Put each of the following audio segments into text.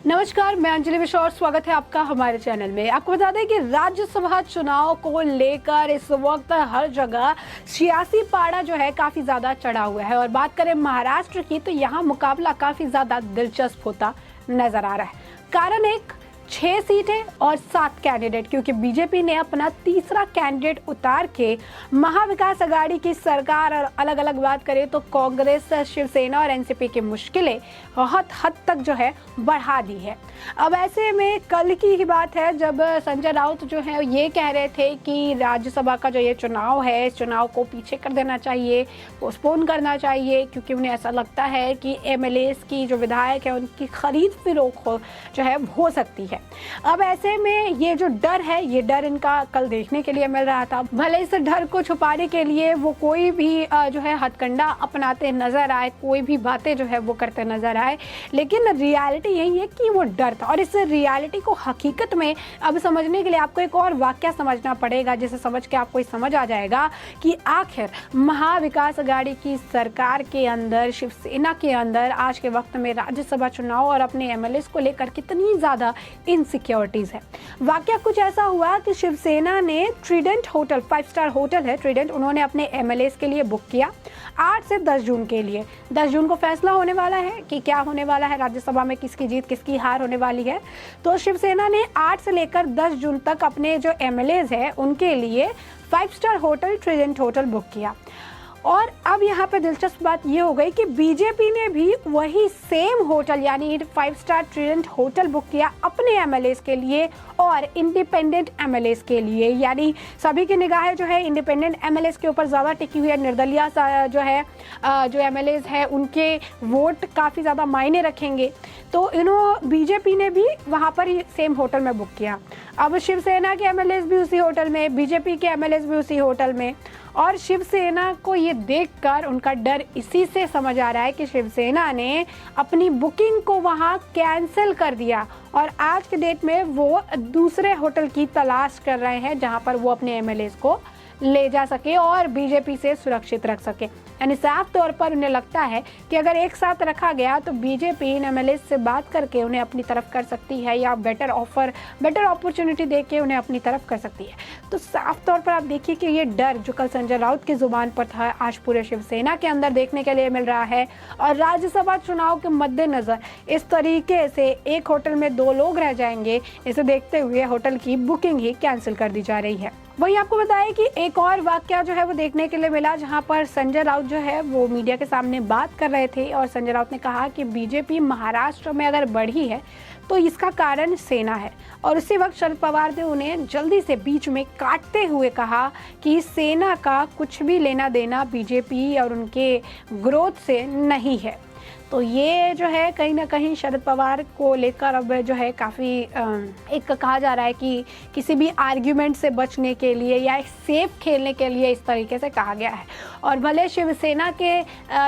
नमस्कार, मैं अंजलि मिश्रा और स्वागत है आपका हमारे चैनल में। आपको बता दें कि राज्यसभा चुनाव को लेकर इस वक्त हर जगह सियासी पारा जो है काफ़ी ज़्यादा चढ़ा हुआ है और बात करें महाराष्ट्र की तो यहाँ मुकाबला काफ़ी ज़्यादा दिलचस्प होता नज़र आ रहा है। कारण एक 6 सीटें और 7 कैंडिडेट, क्योंकि बीजेपी ने अपना तीसरा कैंडिडेट उतार के महाविकास अघाड़ी की सरकार और अलग अलग बात करें तो कांग्रेस, शिवसेना और एनसीपी की मुश्किलें बहुत हद तक जो है बढ़ा दी है। अब ऐसे में कल की ही बात है जब संजय राउत जो है ये कह रहे थे कि राज्यसभा का जो ये चुनाव है इस चुनाव को पीछे कर देना चाहिए, पोस्टपोन करना चाहिए, क्योंकि उन्हें ऐसा लगता है कि एमएलएस की जो विधायक है उनकी खरीद फरोख्त जो है हो सकती है। अब ऐसे में ये जो डर है ये डर इनका कल देखने के लिए मिल रहा था। भले इस डर को छुपाने के लिए वो कोई भी जो है हथकंडा अपनाते नजर आए, कोई भी बातें जो है वो करते नजर आए, लेकिन रियलिटी यही है कि वो डर था। और इस रियलिटी को हकीकत में अब समझने के लिए आपको एक और वाक्य समझना पड़ेगा, जिसे समझ के आपको समझ आ जाएगा कि आखिर महाविकास अघाड़ी की सरकार के अंदर, शिवसेना के अंदर आज के वक्त में राज्यसभा चुनाव और अपने एमएलएस को लेकर कितनी ज्यादा इनसिक्योरिटीज है। वाकया कुछ ऐसा हुआ कि शिवसेना ने ट्रीडेंट होटल, 5 स्टार होटल है ट्रीडेंट, उन्होंने अपने एमएलएस के लिए बुक किया 8 से 10 जून के लिए। 10 जून को फैसला होने वाला है कि क्या होने वाला है, राज्यसभा में किसकी जीत किसकी हार होने वाली है। तो शिवसेना ने 8 से लेकर 10 जून तक अपने जो एमएलएस है उनके लिए 5 star hotel Trident hotel book किया। और अब यहाँ पे दिलचस्प बात ये हो गई कि बीजेपी ने भी वही सेम होटल यानी 5 स्टार ट्रीडेंट होटल बुक किया अपने एमएलएस के लिए और इंडिपेंडेंट एमएलएस के लिए। यानी सभी की निगाहें जो है इंडिपेंडेंट एमएलएस के ऊपर ज़्यादा टिकी हुई है। निर्दलीय जो है जो एमएलएस है उनके वोट काफ़ी ज़्यादा मायने रखेंगे। तो बीजेपी ने भी वहाँ पर ही सेम होटल में बुक किया। अब शिवसेना के एमएलएस भी उसी होटल में, बीजेपी के एमएलएस भी उसी होटल में। और शिवसेना को ये देखकर उनका डर इसी से समझ आ रहा है कि शिवसेना ने अपनी बुकिंग को वहाँ कैंसिल कर दिया और आज के डेट में वो दूसरे होटल की तलाश कर रहे हैं जहाँ पर वो अपने एमएलएस को ले जा सके और बीजेपी से सुरक्षित रख सके। यानी साफ तौर पर उन्हें लगता है कि अगर एक साथ रखा गया तो बीजेपी इन एमएलएस से बात करके उन्हें अपनी तरफ कर सकती है या बेटर अपॉर्चुनिटी देके उन्हें अपनी तरफ कर सकती है। तो साफ तौर पर आप देखिए कि ये डर जो कल संजय राउत की जुबान पर था आज पूरे शिवसेना के अंदर देखने के लिए मिल रहा है। और राज्यसभा चुनाव के मद्देनजर इस तरीके से एक होटल में 2 लोग रह जाएंगे, इसे देखते हुए होटल की बुकिंग ही कैंसिल कर दी जा रही है। वही आपको बताया कि एक और वाकया जो है वो देखने के लिए मिला जहां पर संजय राउत जो है वो मीडिया के सामने बात कर रहे थे और संजय राउत ने कहा कि बीजेपी महाराष्ट्र में अगर बढ़ी है तो इसका कारण सेना है। और उसी वक्त शरद पवार ने उन्हें जल्दी से बीच में काटते हुए कहा कि सेना का कुछ भी लेना देना बीजेपी और उनके ग्रोथ से नहीं है। तो ये जो है कहीं ना कहीं शरद पवार को लेकर अब जो है काफ़ी एक कहा जा रहा है कि किसी भी आर्ग्यूमेंट से बचने के लिए या एक सेफ खेलने के लिए इस तरीके से कहा गया है। और भले शिवसेना के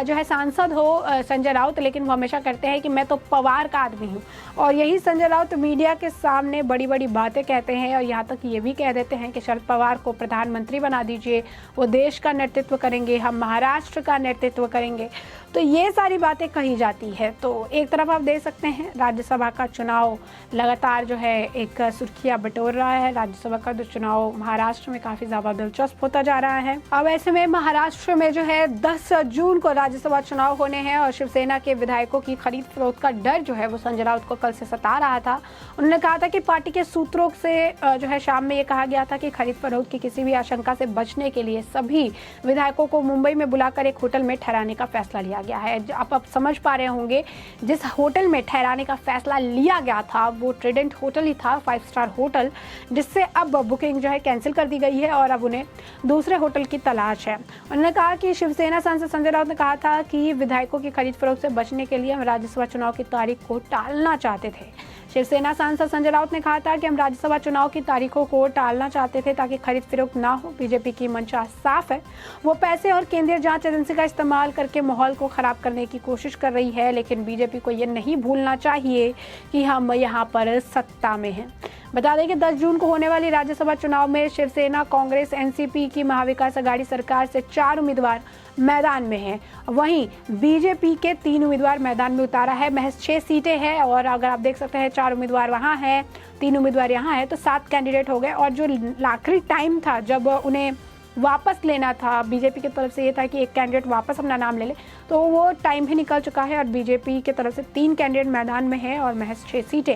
जो है सांसद हो संजय राउत, लेकिन वो हमेशा कहते हैं कि मैं तो पवार का आदमी हूँ। और यही संजय राउत मीडिया के सामने बड़ी बड़ी बातें कहते हैं और यहाँ तक ये भी कह देते हैं कि शरद पवार को प्रधानमंत्री बना दीजिए, वो देश का नेतृत्व करेंगे, हम महाराष्ट्र का नेतृत्व करेंगे। तो ये सारी बातें कही जाती है। तो एक तरफ आप देख सकते हैं राज्यसभा का चुनाव लगातार जो है एक सुर्खियां बटोर रहा है। राज्यसभा का जो चुनाव महाराष्ट्र में काफ़ी ज़्यादा दिलचस्प होता जा रहा है। अब ऐसे में महाराष्ट्र में जो है 10 जून को राज्यसभा चुनाव होने हैं और शिवसेना के विधायकों की खरीद फरोख्त का डर जो है वो संजय राउत को कल से सता रहा था। उन्होंने कहा था कि पार्टी के सूत्रों से जो है शाम में ये कहा गया था कि खरीद फरोख्त की किसी भी आशंका से बचने के लिए सभी विधायकों को मुंबई में बुलाकर एक होटल में ठहराने का फैसला लिया गया है। आप समझ पा रहे होंगे जिस होटल में ठहराने का फैसला लिया गया था वो ट्रीडेंट होटल ही था, 5 स्टार होटल, जिससे अब बुकिंग जो है कैंसिल कर दी गई है और अब उन्हें दूसरे होटल की तलाश है। उन्होंने कहा कि शिवसेना सांसद संजय राउत ने कहा था कि विधायकों की खरीद फरोख्त से बचने के लिए हम राज्यसभा चुनाव की तारीख को टालना चाहते थे। शिवसेना सांसद संजय राउत ने कहा था कि हम राज्यसभा चुनाव की तारीखों को टालना चाहते थे ताकि खरीद फरोख्त ना हो। बीजेपी की मंशा साफ है, वो पैसे और केंद्रीय जांच एजेंसी का इस्तेमाल करके माहौल को खराब करने की कोशिश कर रही है, लेकिन बीजेपी को ये नहीं भूलना चाहिए कि हम यहाँ पर सत्ता में हैं। बता दें कि 10 जून को होने वाली राज्यसभा चुनाव में शिवसेना, कांग्रेस, एनसीपी की महाविकास अघाड़ी सरकार से 4 उम्मीदवार मैदान में हैं। वहीं बीजेपी के 3 उम्मीदवार मैदान में उतारा है। महज 6 सीटें हैं और अगर आप देख सकते हैं 4 उम्मीदवार वहां हैं, 3 उम्मीदवार यहां हैं, तो 7 कैंडिडेट हो गए। और जो आखिरी टाइम था जब उन्हें वापस लेना था, बीजेपी की तरफ से ये था कि एक कैंडिडेट वापस अपना नाम ले ले, तो वो टाइम भी निकल चुका है और बीजेपी की तरफ से 3 कैंडिडेट मैदान में हैं और महज 6 सीटें।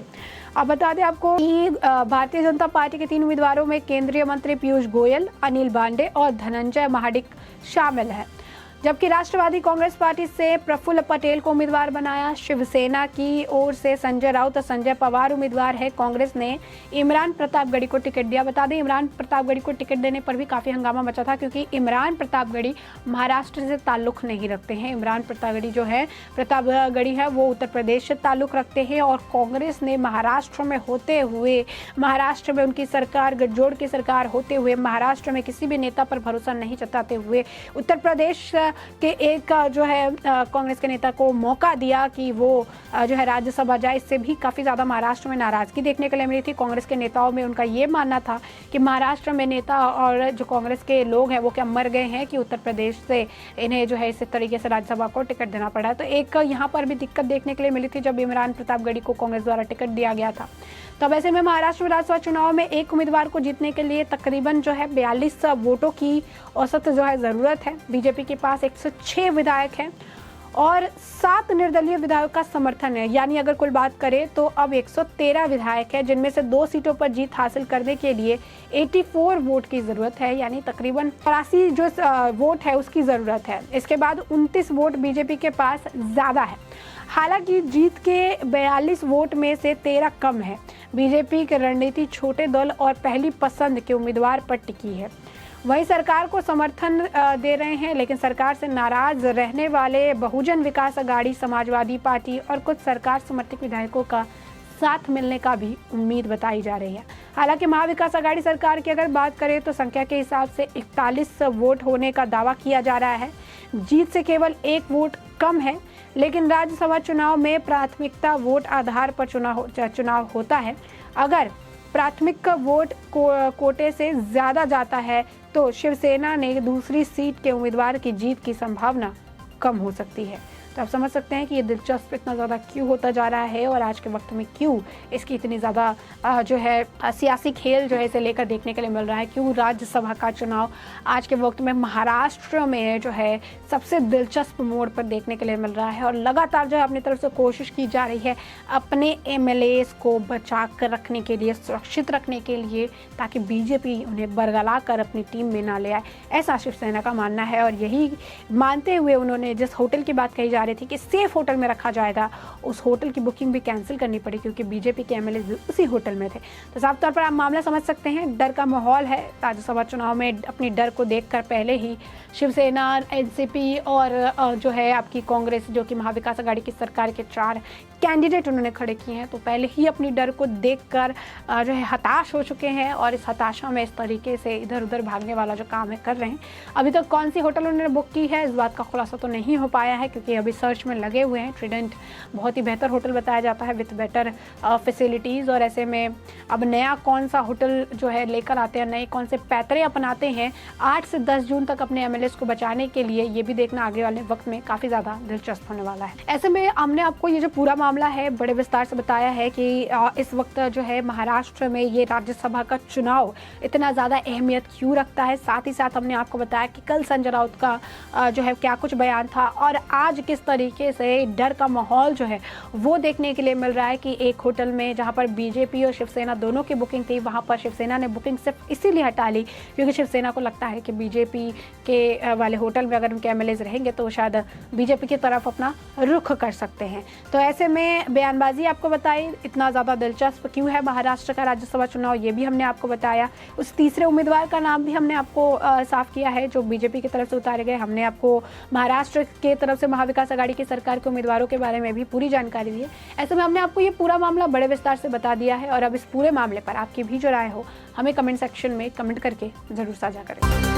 अब बता दें आपको कि भारतीय जनता पार्टी के 3 उम्मीदवारों में केंद्रीय मंत्री पीयूष गोयल, अनिल पांडे और धनंजय महाडिक शामिल है। जबकि राष्ट्रवादी कांग्रेस पार्टी से प्रफुल्ल पटेल को उम्मीदवार बनाया। शिवसेना की ओर से संजय राउत और संजय पवार उम्मीदवार है। कांग्रेस ने इमरान प्रतापगढ़ी को टिकट दिया। बता दें इमरान प्रतापगढ़ी को टिकट देने पर भी काफ़ी हंगामा मचा था, क्योंकि इमरान प्रतापगढ़ी महाराष्ट्र से ताल्लुक़ नहीं रखते हैं। इमरान प्रतापगढ़ी है वो उत्तर प्रदेश से ताल्लुक़ रखते हैं और कांग्रेस ने महाराष्ट्र में होते हुए, महाराष्ट्र में उनकी सरकार, गठजोड़ की सरकार होते हुए, महाराष्ट्र में किसी भी नेता पर भरोसा नहीं जताते हुए उत्तर प्रदेश के एक जो है कांग्रेस के नेता को मौका दिया कि वो जो है राज्यसभा जाए। इससे भी काफ़ी ज़्यादा महाराष्ट्र में नाराज़गी देखने के लिए मिली थी। कांग्रेस के नेताओं में उनका ये मानना था कि महाराष्ट्र में नेता और जो कांग्रेस के लोग हैं वो क्या मर गए हैं कि उत्तर प्रदेश से इन्हें जो है इस तरीके से राज्यसभा को टिकट देना पड़ा है। तो एक यहाँ पर भी दिक्कत देखने के लिए मिली थी जब इमरान प्रतापगढ़ी को कांग्रेस द्वारा टिकट दिया गया था। तो अब ऐसे में महाराष्ट्र विधानसभा चुनाव में एक उम्मीदवार को जीतने के लिए तकरीबन जो है 42 वोटों की औसत जो है ज़रूरत है। बीजेपी के पास 106 विधायक हैं और 7 निर्दलीय विधायक का समर्थन है। यानी अगर कुल बात करें तो अब 113 विधायक है, जिनमें से 2 सीटों पर जीत हासिल करने के लिए 84 वोट की ज़रूरत है, यानी तकरीबन 83 जो वोट है उसकी ज़रूरत है। इसके बाद 29 वोट बीजेपी के पास ज़्यादा है। हालांकि जीत के 42 वोट में से 13 कम है। बीजेपी की रणनीति छोटे दल और पहली पसंद के उम्मीदवार पर टिकी है। वहीं सरकार को समर्थन दे रहे हैं, लेकिन सरकार से नाराज रहने वाले बहुजन विकास अघाड़ी, समाजवादी पार्टी और कुछ सरकार समर्थित विधायकों का साथ मिलने का भी उम्मीद बताई जा रही है। हालांकि महाविकास अघाड़ी सरकार की अगर बात करें तो संख्या के हिसाब से 41 वोट होने का दावा किया जा रहा है। जीत से केवल 1 वोट कम है, लेकिन राज्यसभा चुनाव में प्राथमिकता वोट आधार पर चुनाव होता है। अगर प्राथमिक वोट कोटे से ज़्यादा जाता है तो शिवसेना ने दूसरी सीट के उम्मीदवार की जीत की संभावना कम हो सकती है। तो आप समझ सकते हैं कि ये दिलचस्प इतना ज़्यादा क्यों होता जा रहा है और आज के वक्त में क्यों इसकी इतनी ज़्यादा जो है सियासी खेल जो है इसे लेकर देखने के लिए मिल रहा है। क्यों राज्यसभा का चुनाव आज के वक्त में महाराष्ट्र में जो है सबसे दिलचस्प मोड़ पर देखने के लिए मिल रहा है और लगातार जो है अपनी तरफ से कोशिश की जा रही है अपने MLAs को बचा कर रखने के लिए, सुरक्षित रखने के लिए, ताकि बीजेपी उन्हें बरगला कर अपनी टीम में ना ले आए। ऐसा शिवसेना का मानना है और यही मानते हुए उन्होंने जिस होटल की बात कही जा रही थी कि सेफ होटल में रखा जाएगा, उस होटल की बुकिंग भी कैंसिल करनी पड़ी क्योंकि बीजेपी के MLAs भी उसी होटल में थे। तो साफ तौर पर आप मामला समझ सकते हैं, डर का माहौल है। राज्यसभा चुनाव में अपनी डर को देखकर पहले ही शिवसेना, एनसीपी और जो है आपकी कांग्रेस, जो कि महाविकास अघाड़ी की सरकार के 4 कैंडिडेट उन्होंने खड़े किए हैं, तो पहले ही अपनी डर को देखकर जो है हताश हो चुके हैं और इस हताशा में इस तरीके से इधर उधर भागने वाला जो काम है कर रहे हैं। अभी तक कौन सी होटल उन्होंने बुक की है इस बात का खुलासा तो नहीं हो पाया है, क्योंकि अभी सर्च में लगे हुए हैं। ट्रिडेंट बहुत ही बेहतर होटल बताया जाता है विथ बेटर फैसिलिटीज़, और ऐसे में अब नया कौन सा होटल जो है लेकर आते हैं, नए कौन से पैतरे अपनाते हैं 8 से 10 जून तक अपने MLAs को बचाने के लिए, ये भी देखना आगे वाले वक्त में काफ़ी ज़्यादा दिलचस्प होने वाला है। ऐसे में हमने आपको ये जो पूरा मामला है बड़े विस्तार से बताया है कि इस वक्त जो है महाराष्ट्र में ये राज्यसभा का चुनाव इतना ज़्यादा अहमियत क्यों रखता है। साथ ही साथ हमने आपको बताया कि कल संजय राउत का जो है क्या कुछ बयान था और आज किस तरीके से डर का माहौल जो है वो देखने के लिए मिल रहा है कि एक होटल में जहाँ पर बीजेपी और शिवसेना दोनों की बुकिंग थी, वहाँ पर शिवसेना ने बुकिंग सिर्फ इसीलिए हटा ली क्योंकि शिवसेना को लगता है कि बीजेपी के वाले होटल में अगर उनके MLAs रहेंगे तो शायद बीजेपी की तरफ अपना रुख कर सकते हैं। तो ऐसे में बयानबाजी आपको बताई इतना ज़्यादा दिलचस्प क्यों है महाराष्ट्र का राज्यसभा चुनाव, ये भी हमने आपको बताया। उस तीसरे उम्मीदवार का नाम भी हमने आपको साफ किया है जो बीजेपी की तरफ से उतारे गए। हमने आपको महाराष्ट्र के तरफ से महाविकास अघाड़ी की सरकार के उम्मीदवारों के बारे में भी पूरी जानकारी दी है। ऐसे में हमने आपको ये पूरा मामला बड़े विस्तार से बता दिया है और अब इस पूरे मामले पर आपकी भी जो राय हो हमें कमेंट सेक्शन में कमेंट करके ज़रूर साझा करें।